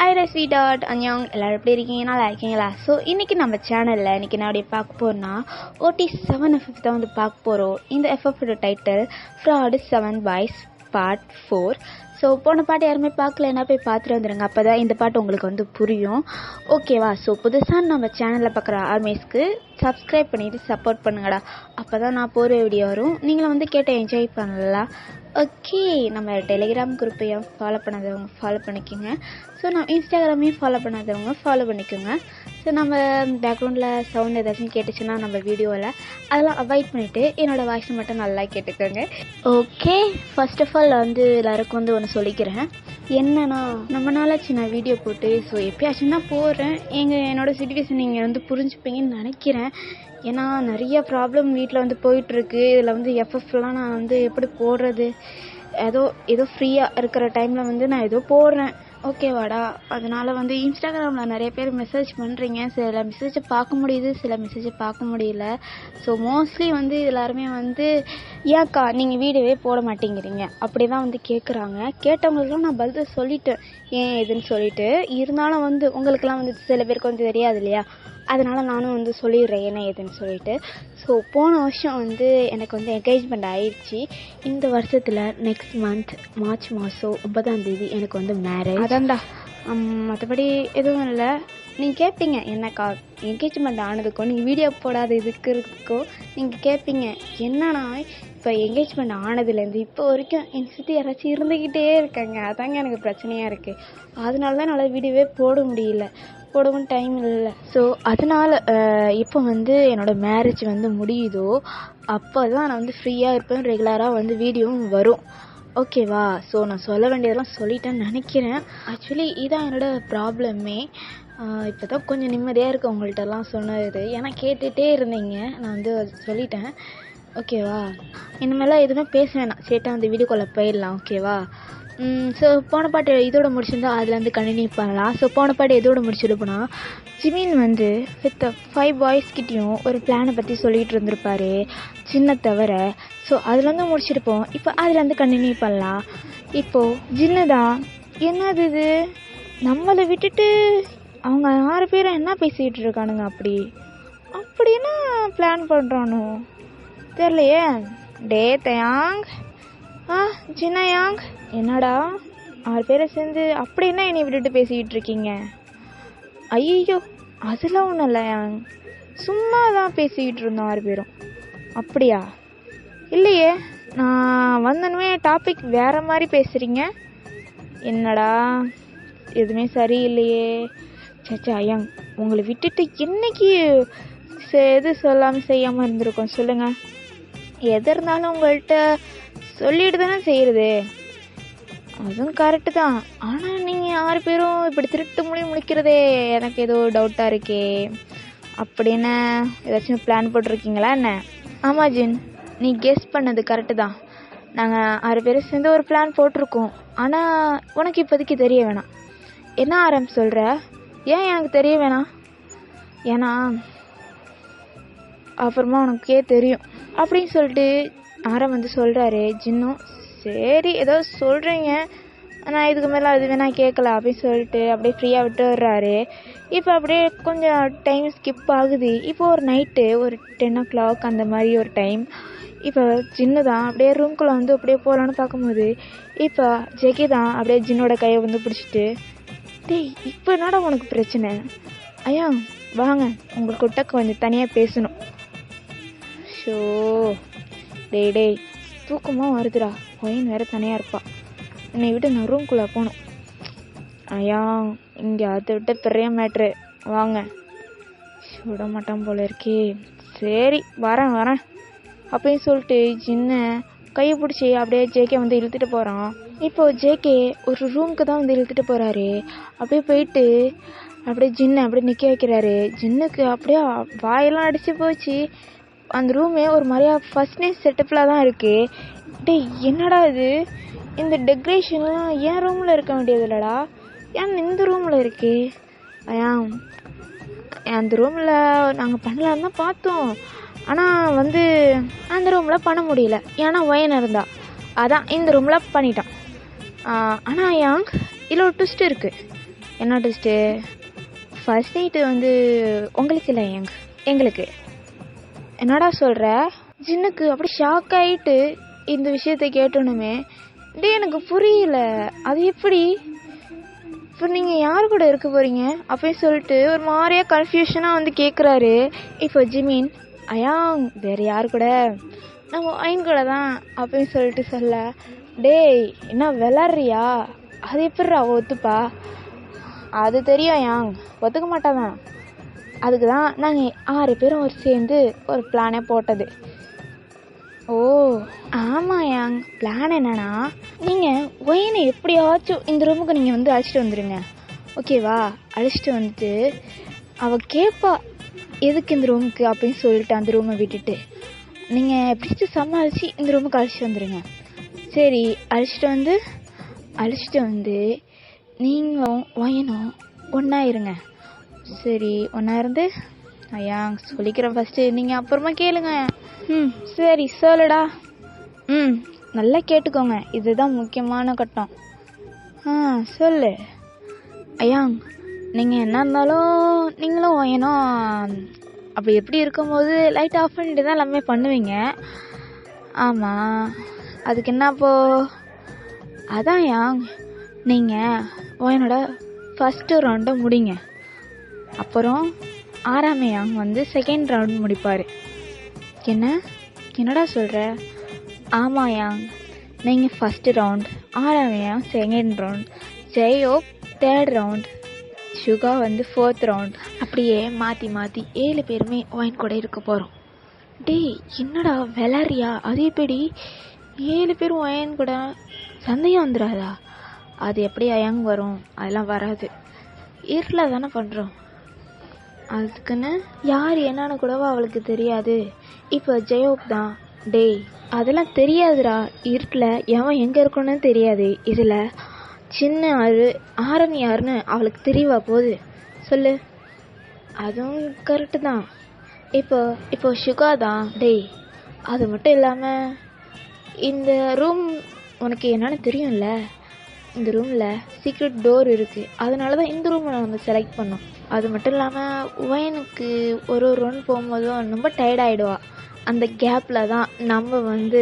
Hi Rizvi dot அன்யாங் எல்லோரும் எப்படி இருக்கீங்க? நல்லா இருக்கீங்களா? ஸோ இன்றைக்கி நம்ம சேனலில் இன்றைக்கி நான் அப்படியே பார்க்க போகிறோன்னா OT7FF தான் வந்து பார்க்க போகிறோம். இந்த எஃப்எஃபோட title fraud 7 boys part 4. So போன பாட்டு யாருமே பார்க்கலன்னா போய் பார்த்துட்டு வந்துடுங்க, அப்போ தான் இந்த பாட்டு உங்களுக்கு வந்து புரியும். ஓகேவா? ஸோ புதுசாக நம்ம சேனலில் பார்க்குற ஆர்மேஸ்க்கு சப்ஸ்கிரைப் பண்ணிவிட்டு சப்போர்ட் பண்ணுங்கடா, அப்போ தான் நான் போகிற வீடியோ வரும், நீங்களும் வந்து கேட்டு என்ஜாய் பண்ணலாம். ஓகே, நம்ம டெலிகிராம் குரூப்பையும் ஃபாலோ பண்ணாதவங்க ஃபாலோ பண்ணிக்கோங்க. ஸோ நம்ம இன்ஸ்டாகிராமையும் ஃபாலோ பண்ணாதவங்க ஃபாலோ பண்ணிக்கோங்க. ஸோ நம்ம பேக்ரவுண்டில் சவுண்ட் ஏதாச்சும் கேட்டுச்சுன்னா நம்ம வீடியோவில் அதெல்லாம் அவாய்ட் பண்ணிவிட்டு என்னோடய வாய்ஸை மட்டும் நல்லா கேட்டுக்கோங்க. ஓகே, ஃபர்ஸ்ட் ஆஃப் ஆல் வந்து எல்லாருக்கும் வந்து ஒன்று சொல்லிக்கிறேன். என்னன்னா, நம்மளால சின்ன வீடியோ போட்டு ஸோ எப்பயாச்சும் தான் போடுறேன். என்னோடய சுச்சுவேஷன் நீங்கள் வந்து புரிஞ்சுப்பீங்கன்னு நினைக்கிறேன். ஏன்னா நிறைய ப்ராப்ளம் வீட்டில் வந்து போயிட்டுருக்கு. இதில் வந்து எஃப்எஃப்லாம் நான் வந்து எப்படி போடுறது, ஏதோ ஃப்ரீயாக இருக்கிற டைமில் வந்து நான் ஏதோ போடுறேன். ஓகேவாடா? அதனால் வந்து இன்ஸ்டாகிராமில் நிறைய பேர் மெசேஜ் பண்ணுறீங்க. சில மெசேஜை பார்க்க முடியுது, சில மெசேஜை பார்க்க முடியல. ஸோ மோஸ்ட்லி வந்து எல்லாருமே வந்து ஏன்க்கா நீங்கள் வீடியோவே போட மாட்டேங்கிறீங்க அப்படி தான் வந்து கேட்குறாங்க. கேட்டவங்களுக்குலாம் நான் பதில் சொல்லிட்டேன் ஏன் எதுன்னு சொல்லிட்டு. இருந்தாலும் வந்து உங்களுக்கெல்லாம் வந்து சில பேருக்கு வந்து தெரியாது இல்லையா, அதனால் நானும் வந்து சொல்லிடுறேன் என்ன ஏதுன்னு சொல்லிட்டு. ஸோ போன வருஷம் வந்து எனக்கு வந்து என்கேஜ்மெண்ட் ஆயிடுச்சு. இந்த வருஷத்தில் நெக்ஸ்ட் மந்த் மார்ச் மாதம் 9ஆம் தேதி எனக்கு வந்து மேரேஜ். அதான்டா, மற்றபடி எதுவும் இல்லை. நீங்கள் கேட்பீங்க என்னக்கா என்கேஜ்மெண்ட் ஆனதுக்கும் நீங்கள் வீடியோ போடாத இதுக்கும் நீங்கள் கேட்பீங்க என்னன்னா, இப்போ என்கேஜ்மெண்ட் ஆனதுலேருந்து இப்போ வரைக்கும் என்னை சுற்றி யாராச்சும் இருந்துக்கிட்டே இருக்காங்க. அதாங்க எனக்கு பிரச்சனையாக இருக்குது. அதனால தான் என்னால் வீடியோவே போட முடியல, போடவும் டைம் இல்லை. ஸோ அதனால் இப்போ வந்து என்னோடய மேரேஜ் வந்து முடியுதோ அப்போ தான் நான் வந்து ஃப்ரீயாக இருப்பேன், ரெகுலராக வந்து வீடியோவும் வரும். ஓகேவா? ஸோ நான் சொல்ல வேண்டியதெல்லாம் சொல்லிட்டேன்னு நினைக்கிறேன். ஆக்சுவலி இதான் என்னோடய ப்ராப்ளமே. இப்போ தான் கொஞ்சம் நிம்மதியாக இருக்குது உங்கள்கிட்டலாம் சொன்னது, ஏன்னா கேட்டுகிட்டே இருந்தீங்க. நான் வந்து சொல்லிட்டேன். ஓகேவா? இனிமேலாம் எதுவுமே பேச வேணாம், சேட்டாக வந்து வீடியோக்குள்ளே போயிடலாம். ஓகேவா? ஸோ போன பாட்டு இதோட முடிச்சிருந்தா அதில் வந்து கண்டினியூ பண்ணலாம். ஸோ போன பாட்டு எதோட முடிச்சிருப்போனா, ஜிமின் வந்து வித் 5 பாய்ஸ்கிட்டையும் ஒரு பிளானை பற்றி சொல்லிகிட்டு இருந்திருப்பாரு, சின்ன தவிர. ஸோ அதில் வந்து முடிச்சிருப்போம். இப்போ அதில் வந்து கண்டினியூ பண்ணலாம். இப்போது ஜின்னு தான் என்னது இது நம்மளை விட்டுட்டு அவங்க 6 பேரும் என்ன பேசிக்கிட்டு இருக்கானுங்க, அப்படின்னா பிளான் பண்ணுறானோ தெரியலையே. டே தயாங், ஜின்னாயாங், என்னடா 6 பேரை சேர்ந்து அப்படின்னா என்னை விட்டுட்டு பேசிக்கிட்டு இருக்கீங்க? ஐயோ அதெல்லாம் ஒன்றும் இல்லையாங், சும்மா தான் பேசிக்கிட்டு இருந்தோம் 6 பேரும். அப்படியா? இல்லையே, நான் வந்தனுமே டாபிக் வேறு மாதிரி பேசுகிறீங்க. என்னடா எதுவுமே சரியில்லையே. சச்சா ஐயாங், உங்களை விட்டுட்டு என்னைக்கு எது சொல்லாமல் செய்யாமல் இருந்திருக்கோம் சொல்லுங்கள். எது இருந்தாலும் உங்கள்கிட்ட சொல்லிட்டு தானே செய்கிறது. அதுவும் கரெக்டு தான். ஆனால் நீங்கள் 6 பேரும் இப்படி திருட்டு முழிக்கிறதே எனக்கு ஏதோ டவுட்டாக இருக்கே. அப்படின்னு ஏதாச்சும் பிளான் போட்டிருக்கீங்களா என்ன? ஆமாம் ஜின், நீ கெஸ் பண்ணது கரெக்டு தான். நாங்கள் 6 பேரை சேர்ந்து ஒரு பிளான் போட்டிருக்கோம். ஆனால் உனக்கு இப்போதைக்கு தெரிய வேணாம். என்ன ஆரம் சொல்கிற? ஏன் எனக்கு தெரிய வேணாம்? ஏன்னா அப்புறமா உனக்கே தெரியும் அப்படின்னு சொல்லிட்டு ஆரம் வந்து சொல்கிறாரு. ஜின்னும் சரி ஏதோ சொல்கிறீங்க, நான் இதுக்கு மேலே அது வேணால் கேட்கல அப்படின்னு சொல்லிட்டு அப்படியே ஃப்ரீயாக விட்டு வர்றாரு. இப்போ அப்படியே கொஞ்சம் டைம் ஸ்கிப் ஆகுது. இப்போ ஒரு நைட்டு ஒரு 10 o'clock அந்த மாதிரி ஒரு டைம். இப்போ ஜின்னு தான் அப்படியே ரூம்குள்ளே வந்து அப்படியே போகலான்னு பார்க்கும்போது இப்போ ஜெகி தான் அப்படியே ஜின்னோட கையை வந்து பிடிச்சிட்டு, டேய் இப்போ என்னடா உனக்கு பிரச்சனை? ஐயா வாங்க உங்கள்கிட்ட கொஞ்சம் தனியாக பேசணும். ஷோ டேய் தூக்கமாக வருதுடா, ஒயின் வேறு தனியாக இருப்பா, என்னை விட்டு நான் ரூம்குள்ளே போகணும். ஐயா இங்கே அதை விட்டு பெரிய மேட்ரு, வாங்க. விட மாட்டான் போல இருக்கே. சரி வரேன் அப்படின்னு சொல்லிட்டு ஜின்னை கையை பிடிச்சி அப்படியே ஜேகே வந்து இழுத்துட்டு போகிறான். இப்போது ஜேகே ஒரு ரூமுக்கு தான் வந்து இழுத்துட்டு போகிறாரு. அப்படியே போயிட்டு அப்படியே ஜின்னை அப்படியே நிற்க வைக்கிறாரு. ஜின்னுக்கு அப்படியே வாயெல்லாம் அடித்து போச்சு. அந்த ரூமே ஒரு மாதிரியா ஃபர்ஸ்ட் நைட் செட்டப்பில் தான் இருக்குது. டேய் என்னடா இது, இந்த டெக்கரேஷன்லாம் என் ரூமில் இருக்க வேண்டியது இல்லைடா, ஏன் இந்த ரூமில் இருக்கு? ஐயா அந்த ரூமில் நாங்கள் பண்ணலான்னு தான் பார்த்தோம், ஆனால் வந்து அந்த ரூமில் பண்ண முடியல, ஏன்னா ஒயன் இருந்தா, அதான் இந்த ரூமில் பண்ணிட்டான். ஆனால் யாங் இதில் ஒரு ட்விஸ்ட் இருக்குது. என்ன ட்விஸ்ட்டு? ஃபர்ஸ்ட் நைட்டு வந்து உங்களுக்கு இல்லை, எங்களுக்கு. என்னடா சொல்கிற? ஜின்னுக்கு அப்படி ஷாக் ஆகிட்டு இந்த விஷயத்தை கேட்டோன்னுமே, எனக்கு புரியல, அது எப்படி? இப்போ நீங்கள் யார் கூட இருக்க போகிறீங்க அப்படின்னு சொல்லிட்டு ஒரு மாதிரியா கன்ஃபியூஷனாக வந்து கேட்குறாரு. இப்போ ஜிமின், அயாங் வேறு யார் கூட, நம்ம ஐன் கூட தான் அப்படின்னு சொல்லிட்டு சொல்ல, டேய் என்ன விளாட்றியா? அது எப்படிரா ஒத்துப்பா? அது தெரியும் யாங், ஒத்துக்க மாட்டாதான். அதுக்கு தான் நாங்கள் 6 பேரும் ஒரு சேர்ந்து ஒரு பிளானே போட்டது. ஓ ஆமாம் யாங், பிளான் என்னன்னா, நீங்கள் ஒயினை எப்படியாச்சும் இந்த ரூமுக்கு நீங்கள் வந்து அழைச்சிட்டு வந்துடுங்க, ஓகேவா? அழைச்சிட்டு வந்துட்டு அவள் கேட்பா எதுக்கு இந்த ரூமுக்கு அப்படின்னு சொல்லிட்டு அந்த ரூமை விட்டுட்டு நீங்கள் எப்படிச்சும் சமாளித்து இந்த ரூமுக்கு அழைச்சிட்டு வந்துடுங்க. சரி, அழைச்சிட்டு வந்து நீங்களும் ஒயனும் ஒன்றா இருங்க. சரி, ஒன்றா இருந்து ஐயாங் சொல்லிக்கிறேன் ஃபஸ்ட்டு, நீங்கள் அப்புறமா கேளுங்க. சரி சொல்லுடா. நல்லா கேட்டுக்கோங்க, இதுதான் முக்கியமான கட்டம். சொல்லு. ஐயாங், நீங்கள் என்ன இருந்தாலும் நீங்களும் ஒயனும் அப்படி எப்படி இருக்கும்போது லைட் ஆஃப் பண்ணிட்டு தான் எல்லாமே பண்ணுவீங்க. ஆமாம், அதுக்கு என்னப்போ? அதான் யாங், நீங்கள் ஒயனோட ஃபஸ்ட்டு ரவுண்டை முடிங்க, அப்புறம் 6ஆம் யாங் வந்து செகண்ட் ரவுண்ட் முடிப்பார். என்னடா சொல்கிற? ஆமாம் யாங், நீங்கள் ஃபஸ்ட்டு ரவுண்ட், 6ஆம் யாங் செகண்ட் ரவுண்ட், ஜெயோக் தேர்ட் ரவுண்ட், சுகா வந்து 4th ரவுண்ட், அப்படியே மாற்றி 7 பேருமே ஒயின் கூட இருக்க போகிறோம். டேய் என்னடா விளாட்றியா? அது எப்படி 7 பேரும் ஒயின் கூட? சந்தேகம் வந்துடாதா? அது எப்படி அயங் வரும்? அதெல்லாம் வராது, இருட்டில் தானே பண்ணுறோம். அதுக்குன்னு யார் என்னன்னு கூடவா அவளுக்கு தெரியாது. இப்போ ஜெயோக் தான். டேய் அதெல்லாம் தெரியாதுடா, இருட்டில் எவன் எங்கே இருக்கணும்னு தெரியாது. இதில் சின்ன ஆரம் யாருன்னு அவளுக்கு தெரியவா போகுது சொல்லு? அதுவும் கரெக்டு தான். இப்போ சுகா தான். டேய் அது மட்டும் இல்லாமல் இந்த ரூம் உனக்கு என்னென்னு தெரியும்ல, இந்த ரூமில் சீக்ரெட் டோர் இருக்குது, அதனால தான் இந்த ரூமை நான் வந்து செலக்ட் பண்ணோம். அது மட்டும் இல்லாமல் ஒயனுக்கு ஒரு ரவுண்ட் போகும்போதும் ரொம்ப டயர்டாகிடுவா. அந்த கேப்பில் தான் நம்ம வந்து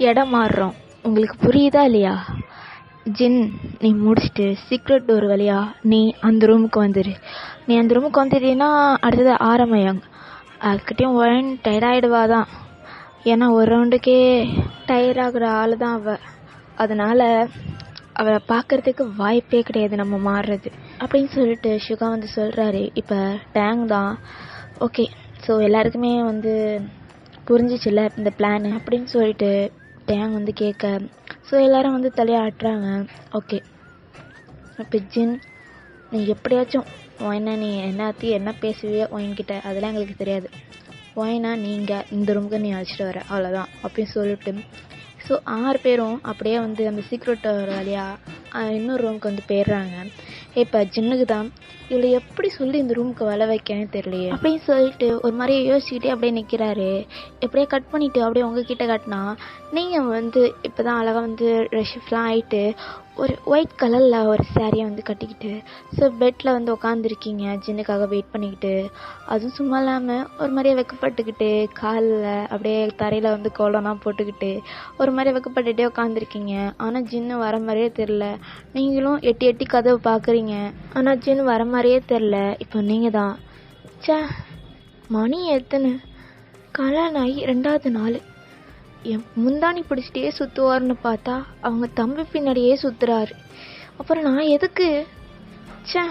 இடம் மாறுறோம். உங்களுக்கு புரியுதா இல்லையா? ஜின், நீ முடிச்சுட்டு சீக்ரெட் டோர் வழியா நீ அந்த ரூமுக்கு வந்துடு. நீ அந்த ரூமுக்கு வந்துட்டீங்கன்னா அடுத்தது ஆரம்பம். அதுக்கிட்டையும் ஒயன் டயர்டாகிடுவா தான், ஏன்னா ஒரு ரவுண்டுக்கே டயர்டாகிற ஆள் தான் அவள். அதனால் அவளை பார்க்குறதுக்கு வாய்ப்பே கிடையாது நம்ம மாறுறது அப்படின்னு சொல்லிட்டு சுகா வந்து சொல்கிறாரு. இப்போ டேங் தான். ஓகே, ஸோ எல்லாருக்குமே வந்து புரிஞ்சிச்சுல்ல இந்த பிளான் அப்படின்னு சொல்லிட்டு டேங் வந்து கேட்க, ஸோ எல்லோரும் வந்து தலையாட்டுறாங்க. ஓகே, இப்போ ஜின், நீ எப்படியாச்சும் ஒயினா நீ என்ன பேசுவியோ ஒயின்கிட்ட அதெல்லாம் எங்களுக்கு தெரியாது. ஒயினா நீங்கள் இந்த ரூமுக்கு நீ அழைச்சிட்டு வர, அவ்வளோதான் அப்படின்னு சொல்லிட்டு ஸோ 6 பேரும் அப்படியே வந்து அந்த சீக்ரெட் வழியாக இன்னொரு ரூமுக்கு வந்து போயிடுறாங்க. இப்போ ஜின்னுக்கு தான் இவளை எப்படி சொல்லி இந்த ரூமுக்கு வள வைக்கன்னு தெரியலையே அப்படின்னு சொல்லிட்டு ஒரு மாதிரியே யோசிச்சுக்கிட்டே அப்படியே நிற்கிறாரு. எப்படியே கட் பண்ணிவிட்டு அப்படியே உங்ககிட்ட கட்டினா, நீங்கள் வந்து இப்போ தான் அழகாக வந்து ரெஷிஃப்லாம் ஆகிட்டு ஒரு ஒயிட் கலரில் ஒரு சாரியை வந்து கட்டிக்கிட்டு ஸோ பெட்டில் வந்து உட்காந்துருக்கீங்க ஜின்னுக்காக வெயிட் பண்ணிக்கிட்டு. அதுவும் சும்மா இல்லாமல் ஒரு மாதிரியே வெக்கப்பட்டுக்கிட்டு காலில் அப்படியே தரையில் வந்து கோலம்லாம் போட்டுக்கிட்டு ஒரு மாதிரி வெக்கப்பட்டுகிட்டே உட்காந்துருக்கீங்க. ஆனால் ஜின்னு வர மாதிரியே தெரில. நீங்களும் எட்டி எட்டி கதவை பார்க்குறீங்க, ஆனால் ஜின்னு வர மாதிரியே தெரில. இப்போ நீங்கள் தான், சே மணி எத்தனை, கல்யாணம் ஆகி 2வது நாள், என் முந்தானி பிடிச்சிட்டே சுற்றுவார்னு பார்த்தா அவங்க தம்பி பின்னாடியே சுற்றுறாரு. அப்புறம் நான் எதுக்கு? சே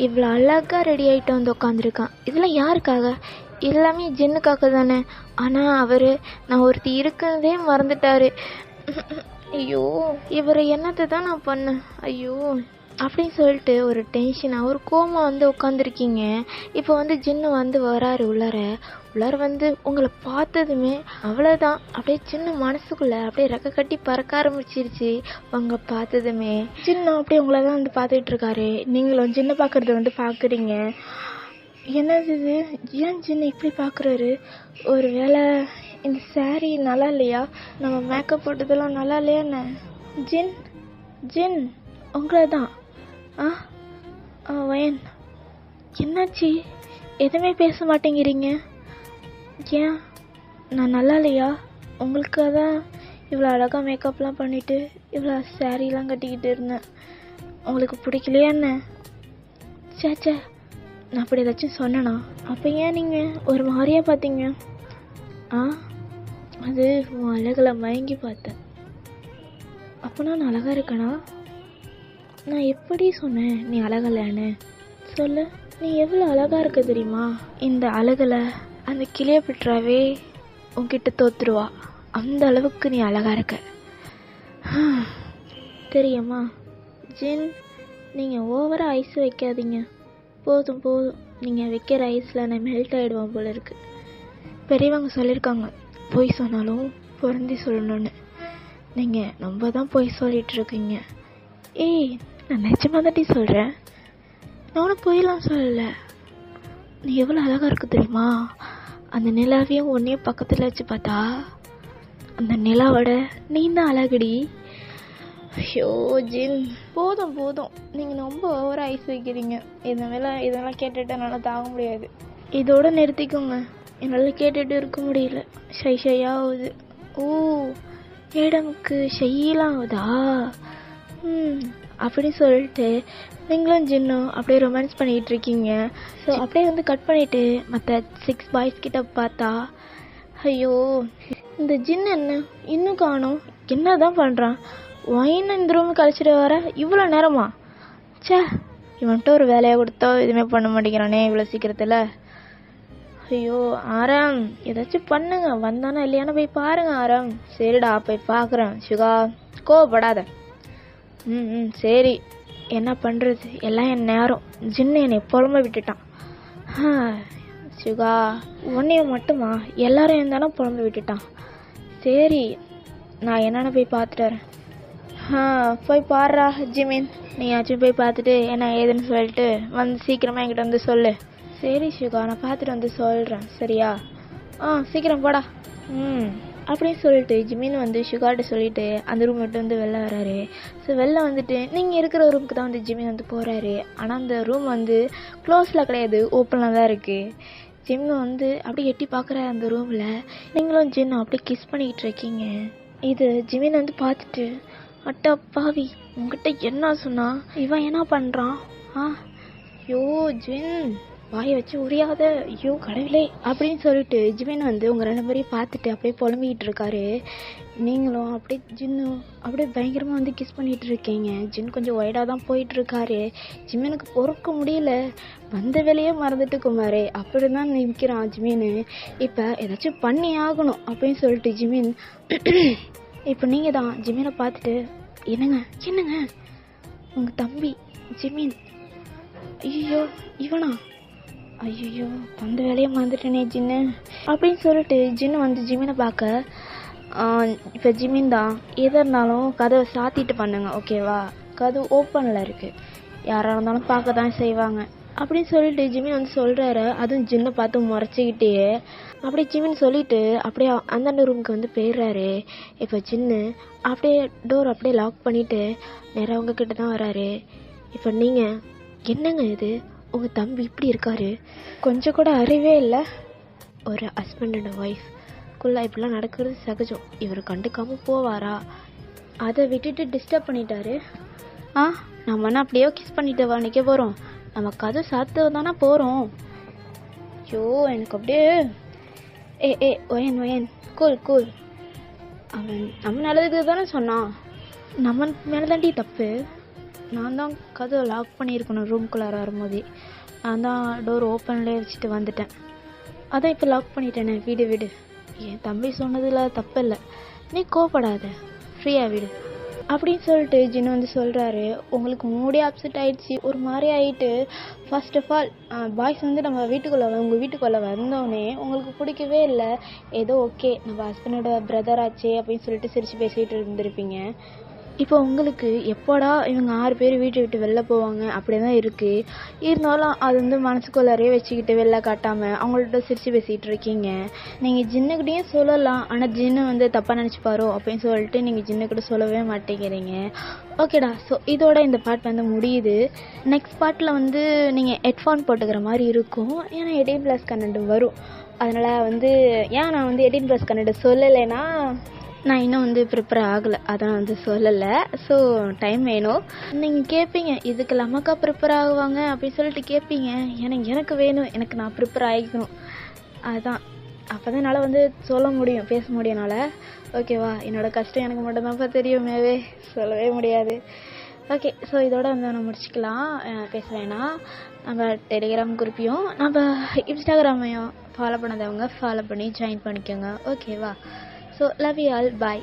இவ்வளோ அழகாக ரெடி ஆகிட்டு வந்து உட்காந்துருக்கான். இதெல்லாம் யாருக்காக? எல்லாமே ஜின்னுக்காக தானே. ஆனால் அவர் நான் ஒருத்தி இருக்கிறதே மறந்துட்டாரு. ஐயோ இவரை என்னத்தை தான் நான் பண்ணேன், ஐயோ அப்படின்னு சொல்லிட்டு ஒரு டென்ஷனாக ஒரு கோமா வந்து உட்காந்துருக்கீங்க. இப்போ வந்து ஜின்னு வந்து வராரு உள்ளார வந்து உங்களை பார்த்ததுமே அவ்வளோதான், அப்படியே சின்ன மனசுக்குள்ளே அப்படியே ரெக்க கட்டி பறக்க ஆரம்பிச்சிருச்சு. உங்களை பார்த்ததுமே ஜின்னு அப்படியே உங்களை தான் வந்து பார்த்துட்டு இருக்காரு. நீங்களும் ஜின்னை பார்க்குறத வந்து பார்க்குறீங்க. என்னது இது, ஏன் ஜின்னு இப்படி பார்க்குறாரு? ஒரு வேளை இந்த சாரீ நல்லா இல்லையா, நம்ம மேக்கப் போட்டதெல்லாம் நல்லா இல்லையா என்ன? ஜின் உங்களை தான். வயன், என்னாச்சு? எதுவுமே பேச மாட்டேங்கிறீங்க. ஏன், நான் நல்லா இல்லையா? உங்களுக்காக தான் இவ்வளோ அழகாக மேக்கப்லாம் பண்ணிவிட்டு இவ்வளோ சாரீலாம் கட்டிக்கிட்டு இருந்தேன். உங்களுக்கு பிடிக்கலையா என்ன? சேச்சே, நான் அப்படி ஏதாச்சும் சொன்னேனா? அப்போ ஏன் நீங்கள் ஒரு மாதிரியாக பார்த்தீங்க? அது உன் அழகில் மயங்கி பார்த்தேன். அப்போ நான் அழகாக இருக்கேனா? நான் எப்படி சொன்னேன் நீ அழகலைன்னு? சொல்லு, நீ எவ்வளோ அழகாக இருக்க தெரியுமா? இந்த அழகில் அந்த கிளியோபாட்ராவே உன்கிட்ட தோத்துருவா. அந்த அளவுக்கு நீ அழகாக இருக்க தெரியுமா? ஜின், நீங்கள் ஓவராக ஐஸ் வைக்காதீங்க. போதும் போதும், நீங்கள் வைக்கிற ஐஸில் நான் மெல்ட் ஆகிடுவோம் போல இருக்கு. பெரியவங்க சொல்லியிருக்காங்க, பொய் சொன்னாலும் பொருந்தி சொல்லணும்னு. நீங்கள் ரொம்ப தான் பொய் சொல்லிட்டு இருக்கீங்க. ஏய், நான் நிஜமாக தாண்டி சொல்கிறேன். நானும் பொய்லாம் சொல்லலை. நீ எவ்வளோ அழகாக இருக்கு தெரியுமா? அந்த நிலாவையும் ஒன்றையும் பக்கத்தில் வச்சு பார்த்தா அந்த நிலாவோட நீ தான் அழகுடி. ஐயோ ஜின், போதும் போதும், நீங்கள் ரொம்ப ஓவர ஐஸ் வைக்கிறீங்க. இதெல்லாம் கேட்டுட்டு என்னால் தாங்க முடியாது. இதோட நிறுத்திக்கோங்க. என்னால் கேட்டுட்டு இருக்க முடியல. ஷையாக ஆகுது. ஓ, மேடமுக்கு ஷையெல்லாம் ஆகுதா? அப்படி சொல்லிட்டு நீங்களும் ஜின்னும் அப்படியே ரொமான்ஸ் பண்ணிகிட்டு இருக்கீங்க. ஸோ அப்படியே வந்து கட் பண்ணிவிட்டு மற்ற 6 பாய்ஸ் கிட்ட பார்த்தா, ஐயோ இந்த ஜின் என்ன இன்னும் காணோம், என்ன தான் பண்ணுறான்? ஒயின் இந்த ரூம் கழிச்சிட்டு வர இவ்வளோ நேரமா? சே, இவன்ட்டு ஒரு வேலையை கொடுத்தா எதுவுமே பண்ண மாட்டேங்கிறானே இவ்வளோ சீக்கிரத்தில். ஐயோ ஆரம், ஏதாச்சும் பண்ணுங்க. வந்தானா இல்லையானு போய் பாருங்க ஆரம். சரிடா, போய் பார்க்குறேன். சுகா, கோவப்படாத. சரி, என்ன பண்ணுறது, எல்லாம் என் நேரம். ஜின்னு என்னை புலம்ப விட்டுட்டான். சுகா, உன்னையும் மட்டுமா? எல்லாரும் இருந்தாலும் புலம்ப விட்டுட்டான். சரி, நான் என்னென்ன போய் பார்த்துட்டு வரேன். போய் பாடுறா ஜிமின். நீயாச்சும் போய் பார்த்துட்டு என்ன ஏதுன்னு சொல்லிட்டு வந்து சீக்கிரமாக என்கிட்ட வந்து சொல்லு. சரி சுகா, நான் பார்த்துட்டு வந்து சொல்கிறேன். சரியா? சீக்கிரம் போடா. அப்படின்னு சொல்லிட்டு ஜிமின் வந்து சுகாட்ட சொல்லிட்டு அந்த ரூம் விட்டு வந்து வெளில வராரு. ஸோ வெளில வந்துட்டு நீங்கள் இருக்கிற ரூமுக்கு தான் வந்து ஜிமின் வந்து போகிறாரு. ஆனால் அந்த ரூம் வந்து க்ளோஸில் கிடையாது, ஓப்பனில் தான் இருக்குது. ஜிம் வந்து அப்படியே எட்டி பார்க்குற அந்த ரூமில் நீங்களும் ஜின் அப்படியே கிஸ் பண்ணிக்கிட்டு இருக்கீங்க. இது ஜிமின் வந்து பார்த்துட்டு, அட்டா பாவி, உங்ககிட்ட என்ன சொன்னா? இவன் என்ன பண்ணுறான்? ஐயோ ஜின், வாயை வச்சு உரியாத, ஐயோ கடவுளே அப்படின்னு சொல்லிட்டு ஜிமின் வந்து உங்கள் 2 பேரையும் பார்த்துட்டு அப்படியே புலம்பிக்கிட்டு இருக்காரு. நீங்களும் அப்படியே ஜின்னும் அப்படியே பயங்கரமாக வந்து கிஸ் பண்ணிகிட்டு இருக்கீங்க. ஜின் கொஞ்சம் ஒய்டாக தான் போயிட்டுருக்காரு. ஜிமினுக்கு பொறுக்க முடியல. வந்த வேலையே மறந்துட்டு குமாரே அப்படி தான் நிற்கிறான் ஜிமின். இப்போ ஏதாச்சும் பண்ணி ஆகணும் அப்படின்னு சொல்லிட்டு ஜிமின், இப்போ நீங்கள் தான் ஜிமினை பார்த்துட்டு, என்னங்க உங்கள் தம்பி ஜிமின். ஐயோ இவனா? ஐயோ வந்த வேலையை மறந்துட்டேனே ஜின்னு அப்படின்னு சொல்லிட்டு ஜின்னு வந்து ஜிமினை பார்க்க, இப்போ ஜிமின் தான், எதாக இருந்தாலும் கதவை சாத்திட்டு பண்ணுங்க, ஓகேவா? கதவு ஓப்பனில் இருக்குது, யாராக இருந்தாலும் பார்க்க தான் செய்வாங்க அப்படின்னு சொல்லிட்டு ஜிமின் வந்து சொல்கிறாரு. அதுவும் ஜின்னை பார்த்து முறைச்சிக்கிட்டே அப்படியே ஜிமின் சொல்லிவிட்டு அப்படியே அந்தாண்ட ரூமுக்கு வந்து போயிடுறாரு. இப்போ ஜின்னு அப்படியே டோர் அப்படியே லாக் பண்ணிவிட்டு நேராக அவங்கக்கிட்ட தான் வராரு. இப்போ நீங்கள் என்னங்க இது, உங்கள் தம்பி இப்படி இருக்காரு, கொஞ்சம் கூட அறிவே இல்லை. ஒரு ஹஸ்பண்ட் அண்ட் ஒய்ஃப்குள்ளே இப்படிலாம் நடக்கிறது சகஜம். இவர் கண்டுக்காமல் போவாரா? அதை விட்டுட்டு டிஸ்டர்ப் பண்ணிட்டாரு. நம்ம என்ன அப்படியே கிஸ் பண்ணிட்டு வா நிற்க போகிறோம்? நம்ம கதை சாத்து தானே போகிறோம். ஐயோ எனக்கு அப்படியே ஒயன் கூல். அவன் நம்ம நல்லதுக்கு தானே சொன்னான், நம்ம மேலே தாண்டி தப்பு. நான் தான் கதவை லாக் பண்ணியிருக்கணும். ரூம்குள்ளார வரும்போதே நான் தான் டோர் ஓப்பன்லேயே வச்சுட்டு வந்துட்டேன். அதான் இப்போ லாக் பண்ணிட்டேனே. விடு, என் தம்பி சொன்னதில் தப்பு இல்லை, நீ கோவப்படாத, ஃப்ரீயாக விடு அப்படின்னு சொல்லிட்டு ஜின்னு வந்து சொல்கிறாரு. உங்களுக்கு மூடே அப்செட் ஆகிடுச்சு, ஒரு மாதிரி ஆகிட்டு. ஃபர்ஸ்ட் ஆஃப் ஆல் பாய்ஸ் வந்து நம்ம உங்கள் வீட்டுக்குள்ளே வந்தோடனே உங்களுக்கு பிடிக்கவே இல்லை. ஏதோ ஓகே, நம்ம ஹஸ்பண்டோட பிரதர் ஆச்சே அப்படின்னு சொல்லிட்டு சிரித்து பேசிகிட்டு இருந்திருப்பீங்க. இப்போ உங்களுக்கு எப்போடா இவங்க 6 பேர் வீட்டை விட்டு வெளில போவாங்க அப்படி தான் இருக்குது. இருந்தாலும் அது வந்து மனசுக்குள்ளாரையே வச்சுக்கிட்டு வெளில காட்டாமல் அவங்கள்ட்ட சிரித்து பேசிகிட்டு இருக்கீங்க. நீங்கள் ஜின்னுக்கிட்டேயும் சொல்லலாம், ஆனால் ஜின்னு வந்து தப்பாக நினச்சிப்பாரோ அப்படின்னு சொல்லிட்டு நீங்கள் ஜின்னுக்கிட்ட சொல்லவே மாட்டேங்கிறீங்க. ஓகேடா, ஸோ இதோட இந்த பார்ட் வந்து முடியுது. நெக்ஸ்ட் பார்ட்டில் வந்து நீங்கள் ஹெட்ஃபோன் போட்டுக்கிற மாதிரி இருக்கும். ஏன்னா 18+ கண்டென்ட் வரும். அதனால் வந்து ஏன் நான் வந்து 18+ கண்டென்ட் சொல்லலைன்னா நான் இன்னும் வந்து ப்ரிப்பேர் ஆகலை, அதான் வந்து சொல்லலை. ஸோ டைம் வேணும். நீங்கள் கேட்பீங்க இதுக்கு லமக்கா ப்ரிப்பேர் ஆகுவாங்க அப்படின்னு சொல்லிட்டு கேட்பீங்க. ஏன்னா எனக்கு வேணும், எனக்கு நான் ப்ரிப்பேர் ஆகிக்கணும். அதுதான் அப்போ தான் என்னால் வந்து சொல்ல முடியும், பேச முடியும்னால. ஓகேவா, என்னோடய கஷ்டம் எனக்கு மட்டும்தான்ப்பா தெரியுமேவே, சொல்லவே முடியாது. ஓகே, ஸோ இதோட வந்து நான் முடிச்சுக்கலாம். பேச வேணாம். நம்ம டெலிகிராம் குரூப்பையும் நம்ம இன்ஸ்டாகிராமையும் ஃபாலோ பண்ணாதவங்க ஃபாலோ பண்ணி ஜாயின் பண்ணிக்கோங்க. ஓகேவா, so love you all, bye.